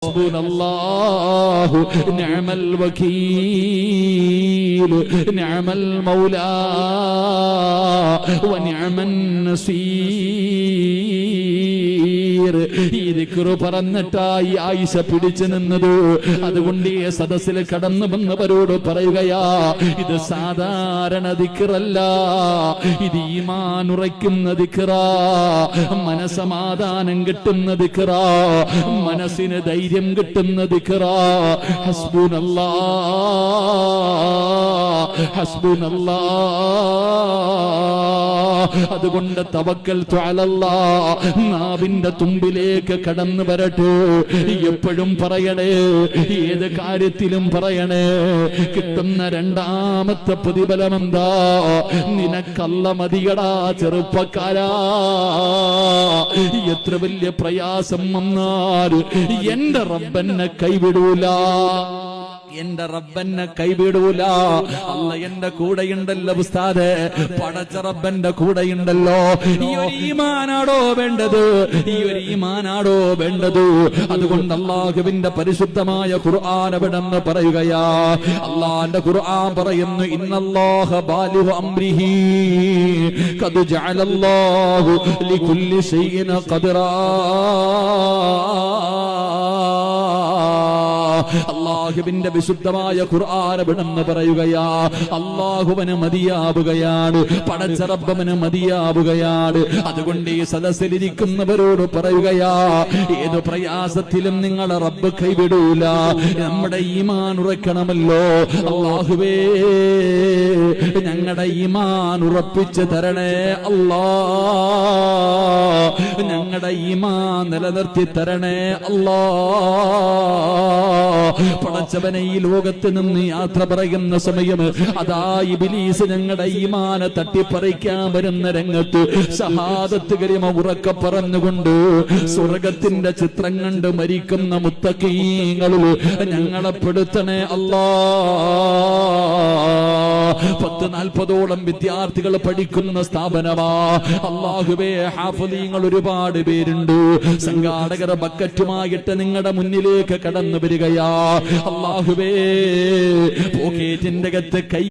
ഹസ്ബുനല്ലാഹു നിഅമൽ വകീൽ നിഅമൽ മൗലാ വനിഅമൻ നസീർ. ഈ ദിക്റ് പറഞ്ഞിട്ടായി ആയിഷ പിടിച്ചു നിന്നത്. അതുകൊണ്ട് ഈ സദസ്സിൽ കടന്നു വന്നവരോട് പറയുകയാ, ഇത് സാധാരണ ദിക്റല്ല, ഇത് ഈമാൻ ഉറയ്ക്കുന്ന ദിക്റാ, മനസമാധാനം കിട്ടുന്ന ദിക്റാ, മനസ്സിന് ധൈര്യം കിട്ടുന്ന ദിക്റാ. ഹസ്ബുനല്ലാഹ് ഹസ്ബുനല്ലാഹ്. അതുകൊണ്ട് തവക്കൽതു അലല്ലാഹ് നാവിന്റെ തുമ്പിലേക്ക് കടന്നു വരട്ടെ. എപ്പോഴും പറയണേ, ഏത് കാര്യത്തിലും പറയണേ. കിട്ടുന്ന രണ്ടാമത്തെ പ്രതിഫലം എന്താ? നിനക്കല്ല മതിയടാ ചെറുപ്പക്കാരാ. എത്ര വലിയ പ്രയാസം വന്നാൽ എന്റെ റബ്ബെന്നെ കൈവിടൂല, എന്റെ റബ്ബെന്നെ കൈവിടൂല. അല്ല എന്റെ കൂടെയുണ്ടല്ലോ ഉസ്താദേ, പടച്ച റബ്ബന്റെ കൂടെയുണ്ടല്ലോ. ഈ ഒരു ഈമാനാടോ വേണ്ടത്, ഈ ഒരു ഈമാനാടോ വേണ്ടത്. അതുകൊണ്ട് അല്ലാഹുവിന്റെ പരിശുദ്ധമായ ഖുർആൻ എവിടെന്ന് പറയുകയാ. അല്ലാഹുവിന്റെ ഖുർആൻ പറയുന്നു, ഇന്നല്ലാഹ ബാലിഗു അംരിഹി ഖദ് ജഅലല്ലാഹു ലികുല്ലി ശൈഇൻ ഖദറാ. അല്ലാഹുവിന്റെ വിശുദ്ധമായ ഖുർആൻ എവിടെന്ന് പറയുകയാ. അല്ലാഹുവിന് മതിയാവുകയാണ്, പടച്ച റബ്ബിന് മതിയാവുകയാണ്. അതുകൊണ്ട് ഈ സദസ്സിലിരിക്കുന്നവരോട് പറയുകയാ, ഏത് പ്രയാസത്തിലും നിങ്ങളെ റബ്ബ് കൈവിടൂല. നമ്മുടെ ഈമാൻ ഉറക്കണമല്ലോ. അല്ലാഹുവേ, ഞങ്ങളുടെ ഈമാൻ ഉറപ്പിച്ചു തരണേ അല്ലാ, ഞങ്ങളുടെ ഈമാൻ നിലനിർത്തി തരണേ അല്ലാ. പടച്ചവനെ, ഈ ലോകത്ത് നിന്ന് യാത്ര പറയുന്ന സമയം അതാ ഇബ്ലീസ് ഞങ്ങളുടെ ഈമാനെ തട്ടിപ്പറിക്കാൻ വരുന്ന രംഗത്ത് ഷഹാദത്ത് കലിമ ഉറക്കെ പറഞ്ഞുകൊണ്ട് സ്വർഗത്തിന്റെ ചിത്രം കണ്ട് മരിക്കുന്ന മുത്തഖീങ്ങളിൽ ഞങ്ങളെ പെടുത്തണേ അല്ലാ. 10-40ഓളം വിദ്യാർത്ഥികൾ പഠിക്കുന്ന സ്ഥാപനമാ. അല്ലാഹുവേ, ഹാഫിളീങ്ങൾ ഒരുപാട് പേരുണ്ട്. സംഘാടകർ ബക്കറ്റുമായിട്ട് നിങ്ങളുടെ മുന്നിലേക്ക് കടന്നു വരികയാ. അല്ലാഹുവേ, പോക്കറ്റിന്റെ അകത്ത് കൈ